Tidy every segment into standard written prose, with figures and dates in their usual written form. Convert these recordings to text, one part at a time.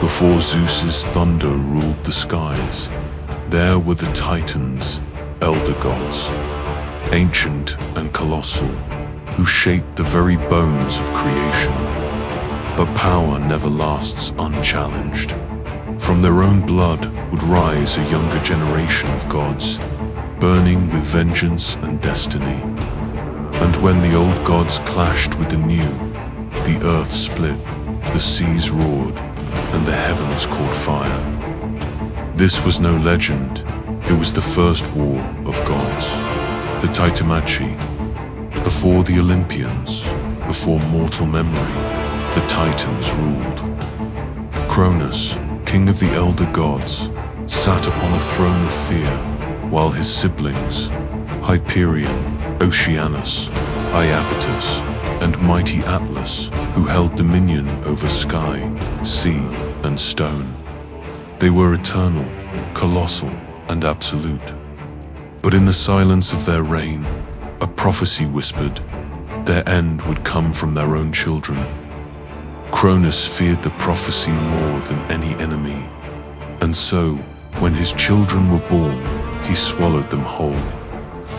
Before Zeus's thunder ruled the skies, there were the Titans, elder gods, ancient and colossal, who shaped the very bones of creation. But power never lasts unchallenged. From their own blood would rise a younger generation of gods, burning with vengeance and destiny. And when the old gods clashed with the new, the earth split, the seas roared, and the heavens caught fire. This was no legend, it was the first war of gods. The Titanomachy. Before the Olympians, before mortal memory, the Titans ruled. Kronos, king of the elder gods, sat upon a throne of fear, while his siblings, Hyperion, Oceanus, Iapetus, and mighty Atlas, who held dominion over sky, sea, and stone. They were eternal, colossal, and absolute. But in the silence of their reign, a prophecy whispered, their end would come from their own children. Cronos feared the prophecy more than any enemy, and so, when his children were born, he swallowed them whole.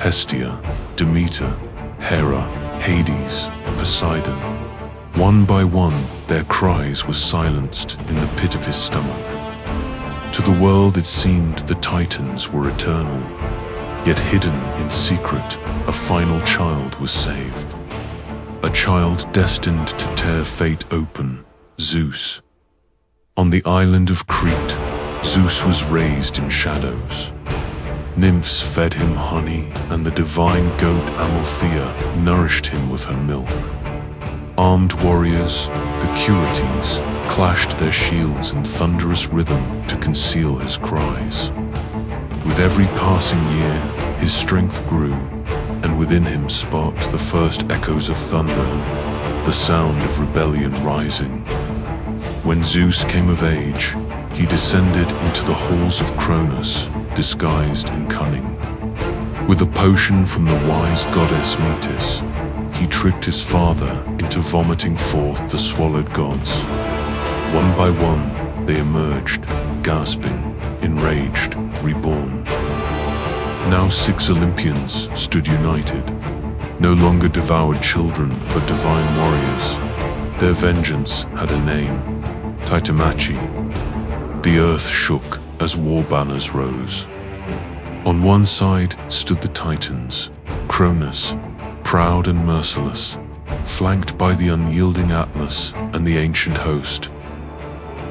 Hestia, Demeter, Hera, Hades, Poseidon. One by one, their cries were silenced in the pit of his stomach. To the world it seemed the Titans were eternal, yet hidden in secret, a final child was saved. A child destined to tear fate open, Zeus. On the island of Crete, Zeus was raised in shadows. Nymphs fed him honey, and the divine goat Amalthea nourished him with her milk. Armed warriors, the Curetes, clashed their shields in thunderous rhythm to conceal his cries. With every passing year, his strength grew, and within him sparked the first echoes of thunder, the sound of rebellion rising. When Zeus came of age, he descended into the halls of Cronos, disguised in cunning. With a potion from the wise goddess Metis, he tricked his father into vomiting forth the swallowed gods. One by one, they emerged, gasping, enraged, reborn. Now 6 Olympians stood united, no longer devoured children but divine warriors. Their vengeance had a name, Titanomachy. The earth shook as war banners rose. On one side stood the Titans, Kronos, proud and merciless, flanked by the unyielding Atlas and the ancient host.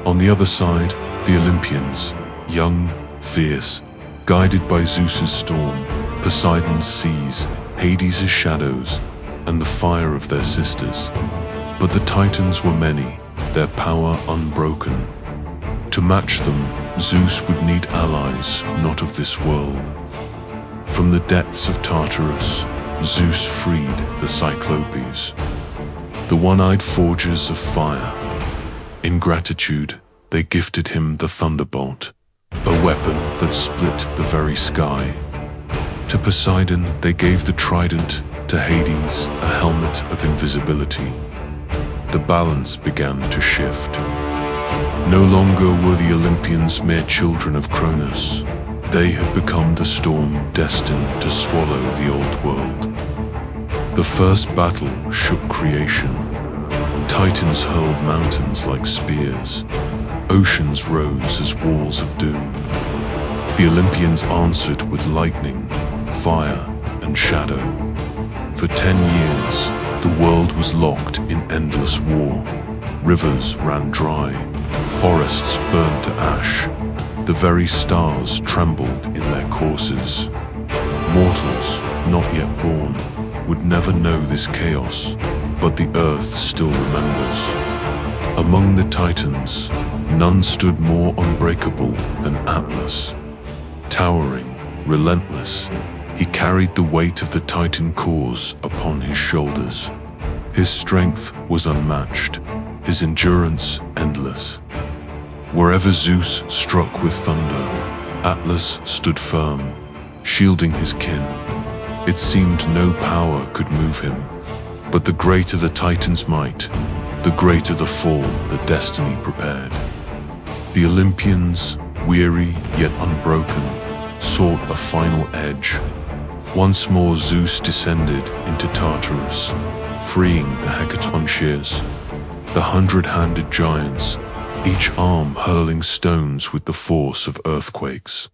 On the other side, the Olympians, young, fierce, guided by Zeus's storm, Poseidon's seas, Hades' shadows, and the fire of their sisters. But the Titans were many, their power unbroken. To match them, Zeus would need allies not of this world. From the depths of Tartarus, Zeus freed the Cyclopes, the one-eyed forgers of fire. In gratitude, they gifted him the thunderbolt, a weapon that split the very sky. To Poseidon, they gave the trident, to Hades, a helmet of invisibility. The balance began to shift. No longer were the Olympians mere children of Kronos. They had become the storm destined to swallow the old world. The first battle shook creation. Titans hurled mountains like spears. Oceans rose as walls of doom. The Olympians answered with lightning, fire, and shadow. For 10 years, the world was locked in endless war. Rivers ran dry, forests burned to ash. The very stars trembled in their courses. Mortals, not yet born, would never know this chaos, but the earth still remembers. Among the Titans, none stood more unbreakable than Atlas. Towering, relentless, he carried the weight of the Titan cause upon his shoulders. His strength was unmatched, his endurance endless. Wherever Zeus struck with thunder, Atlas stood firm, shielding his kin. It seemed no power could move him, but the greater the Titan's might, the greater the fall that destiny prepared. The Olympians, weary yet unbroken, sought a final edge. Once more Zeus descended into Tartarus, freeing the Hecatonciers, the 100-handed giants, each arm hurling stones with the force of earthquakes.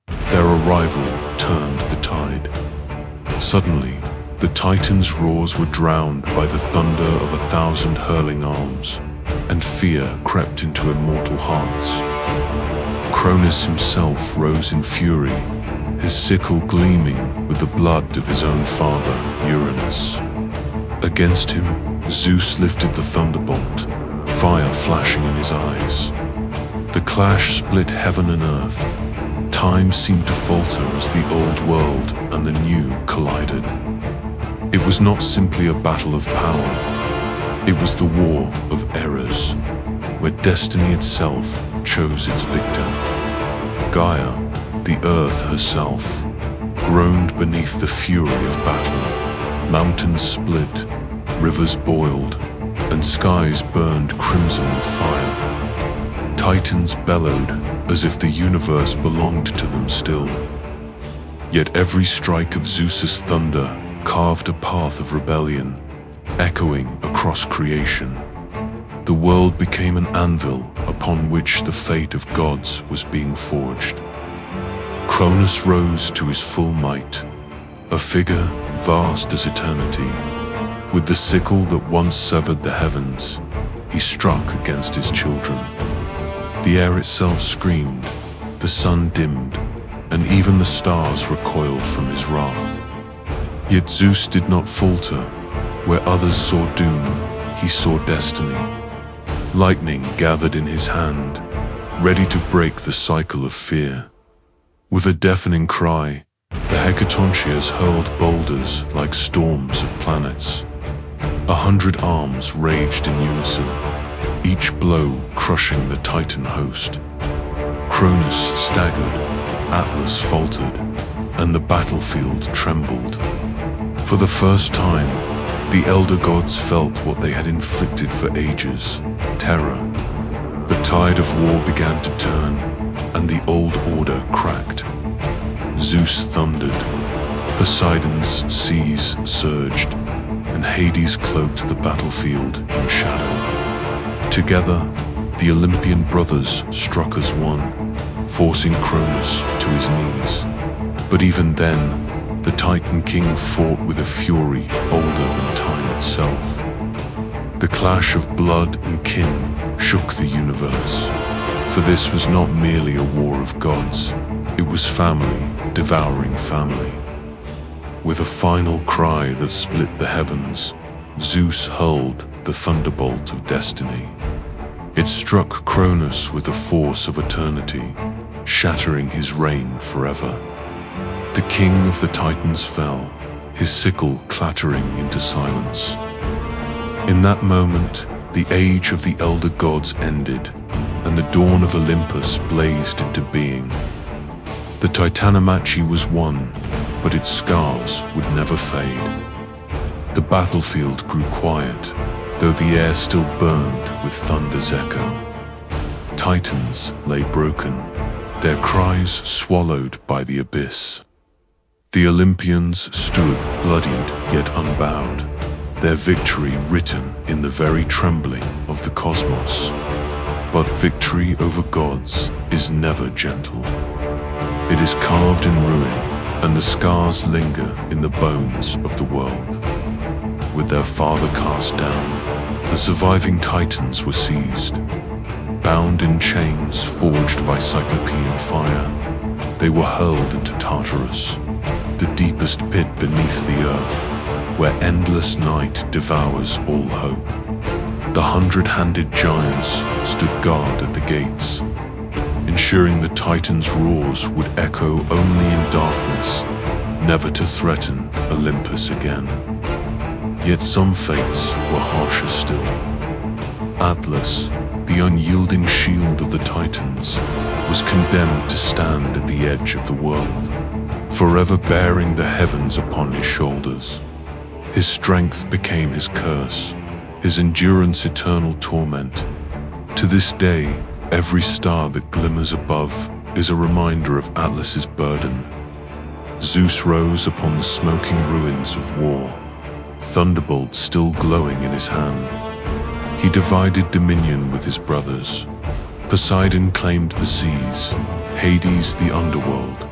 Their arrival turned the tide. Suddenly, the Titans' roars were drowned by the thunder of 1,000 hurling arms, and fear crept into immortal hearts. Cronos himself rose in fury, his sickle gleaming with the blood of his own father, Uranus. Against him, Zeus lifted the thunderbolt, fire flashing in his eyes. The clash split heaven and earth. Time seemed to falter as the old world and the new collided. It was not simply a battle of power. It was the war of errors, where destiny itself chose its victor. Gaia, the earth herself, groaned beneath the fury of battle. Mountains split, rivers boiled, and skies burned crimson with fire. Titans bellowed as if the universe belonged to them still. Yet every strike of Zeus's thunder carved a path of rebellion, echoing across creation. The world became an anvil upon which the fate of gods was being forged. Kronos rose to his full might, a figure vast as eternity. With the sickle that once severed the heavens, he struck against his children. The air itself screamed, the sun dimmed, and even the stars recoiled from his wrath. Yet Zeus did not falter. Where others saw doom, he saw destiny. Lightning gathered in his hand, ready to break the cycle of fear. With a deafening cry, the Hecatonciers hurled boulders like storms of planets. 100 arms raged in unison, each blow crushing the Titan host. Cronos staggered, Atlas faltered, and the battlefield trembled. For the first time, the elder gods felt what they had inflicted for ages, terror. The tide of war began to turn, and the old order cracked. Zeus thundered, Poseidon's seas surged, and Hades cloaked the battlefield in shadow. Together, the Olympian brothers struck as one, forcing Cronos to his knees. But even then, the Titan King fought with a fury older than time itself. The clash of blood and kin shook the universe, for this was not merely a war of gods, it was family devouring family. With a final cry that split the heavens, Zeus hurled the thunderbolt of destiny. It struck Cronos with the force of eternity, shattering his reign forever. The king of the Titans fell, his sickle clattering into silence. In that moment, the age of the elder gods ended, and the dawn of Olympus blazed into being. The Titanomachy was won, but its scars would never fade. The battlefield grew quiet, though the air still burned with thunder's echo. Titans lay broken, their cries swallowed by the abyss. The Olympians stood bloodied yet unbowed, their victory written in the very trembling of the cosmos. But victory over gods is never gentle. It is carved in ruin, and the scars linger in the bones of the world. With their father cast down, the surviving Titans were seized. Bound in chains forged by Cyclopean fire, they were hurled into Tartarus, the deepest pit beneath the earth, where endless night devours all hope. The 100-handed giants stood guard at the gates, ensuring the Titans' roars would echo only in darkness, never to threaten Olympus again. Yet some fates were harsher still. Atlas, the unyielding shield of the Titans, was condemned to stand at the edge of the world, forever bearing the heavens upon his shoulders. His strength became his curse, his endurance eternal torment. To this day, Every star that glimmers above is a reminder of Atlas's burden. Zeus rose upon the smoking ruins of war, thunderbolt still glowing in his hand. He divided dominion with his brothers. Poseidon claimed the seas, Hades the underworld,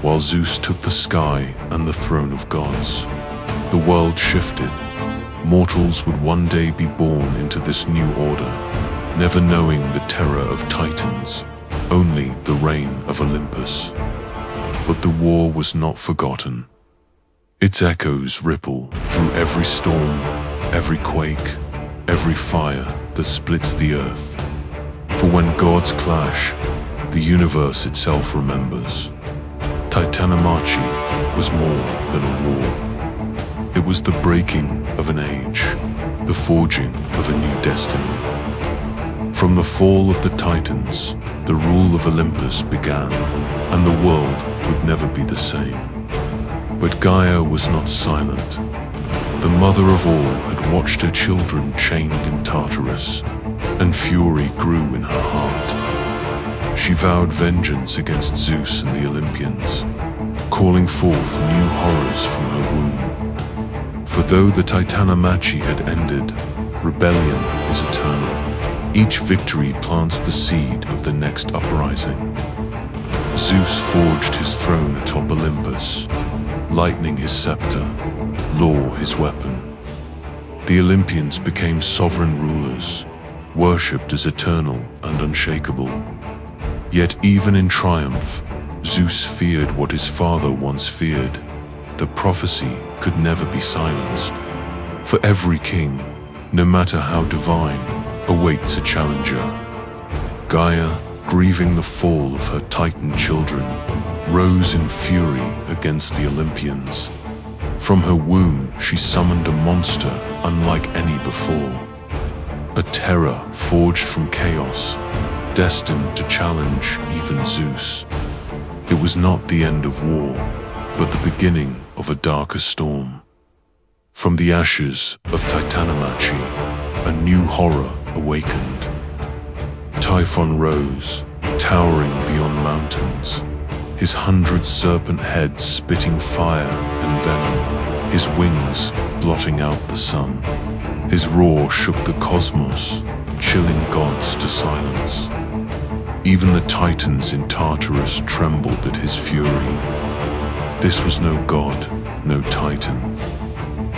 while Zeus took the sky and the throne of gods. The world shifted. Mortals would one day be born into this new order, never knowing the terror of Titans, only the reign of Olympus. But the war was not forgotten. Its echoes ripple through every storm, every quake, every fire that splits the earth. For when gods clash, the universe itself remembers. Titanomachy was more than a war. It was the breaking of an age, the forging of a new destiny. From the fall of the Titans, the rule of Olympus began, and the world would never be the same. But Gaia was not silent. The mother of all had watched her children chained in Tartarus, and fury grew in her heart. She vowed vengeance against Zeus and the Olympians, calling forth new horrors from her womb. For though the Titanomachy had ended, rebellion is eternal. Each victory plants the seed of the next uprising. Zeus forged his throne atop Olympus, lightning his scepter, law his weapon. The Olympians became sovereign rulers, worshipped as eternal and unshakable. Yet even in triumph, Zeus feared what his father once feared. The prophecy could never be silenced. For every king, no matter how divine, awaits a challenger. Gaia, grieving the fall of her Titan children, rose in fury against the Olympians. From her womb she summoned a monster unlike any before. A terror forged from chaos, destined to challenge even Zeus. It was not the end of war, but the beginning of a darker storm. From the ashes of Titanomachy, a new horror awakened. Typhon rose, towering beyond mountains, his 100 serpent heads spitting fire and venom, his wings blotting out the sun. His roar shook the cosmos, chilling gods to silence. Even the Titans in Tartarus trembled at his fury. This was no god, no Titan.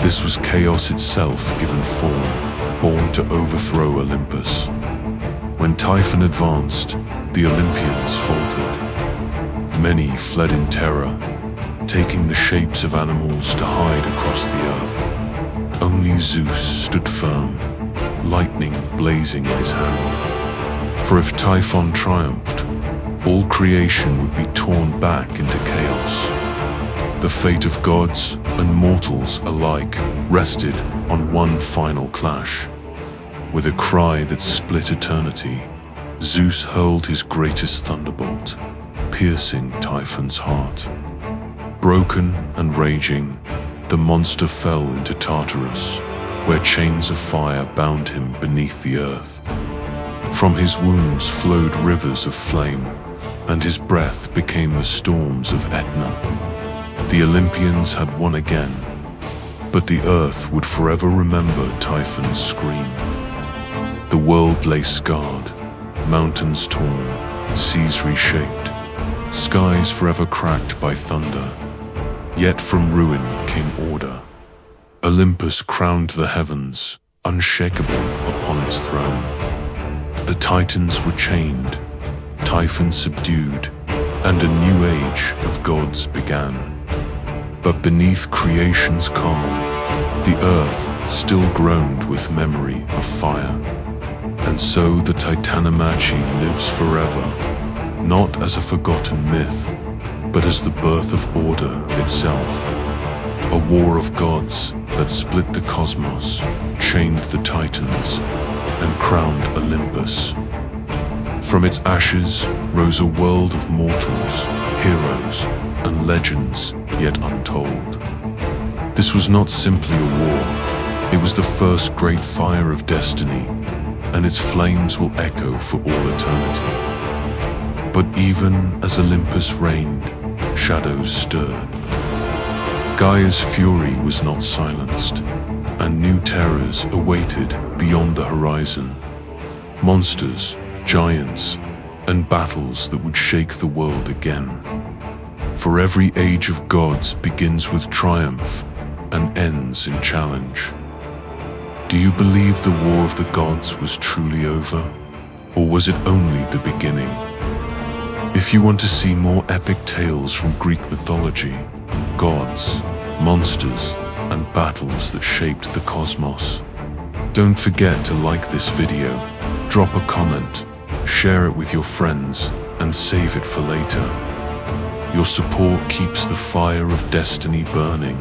This was chaos itself given form, born to overthrow Olympus. When Typhon advanced, the Olympians faltered. Many fled in terror, taking the shapes of animals to hide across the earth. Only Zeus stood firm, lightning blazing in his hand. For if Typhon triumphed, all creation would be torn back into chaos. The fate of gods and mortals alike rested on one final clash. With a cry that split eternity, Zeus hurled his greatest thunderbolt, piercing Typhon's heart. Broken and raging, the monster fell into Tartarus, where chains of fire bound him beneath the earth. From his wounds flowed rivers of flame, and his breath became the storms of Etna. The Olympians had won again, but the earth would forever remember Typhon's scream. The world lay scarred, mountains torn, seas reshaped, skies forever cracked by thunder. Yet from ruin came order. Olympus crowned the heavens, unshakable upon its throne. The Titans were chained, Typhon subdued, and a new age of gods began. But beneath creation's calm, the earth still groaned with memory of fire. And so the Titanomachy lives forever, not as a forgotten myth, but as the birth of order itself. A war of gods that split the cosmos, chained the Titans, and crowned Olympus. From its ashes rose a world of mortals, heroes, and legends yet untold. This was not simply a war, it was the first great fire of destiny, and its flames will echo for all eternity. But even as Olympus reigned, shadows stirred. Gaia's fury was not silenced, and new terrors awaited beyond the horizon. Monsters, giants, and battles that would shake the world again. For every age of gods begins with triumph and ends in challenge. Do you believe the war of the gods was truly over, or was it only the beginning? If you want to see more epic tales from Greek mythology, gods, monsters, and battles that shaped the cosmos, don't forget to like this video, drop a comment, share it with your friends, and save it for later. Your support keeps the fire of destiny burning.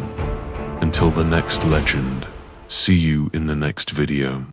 Until the next legend, see you in the next video.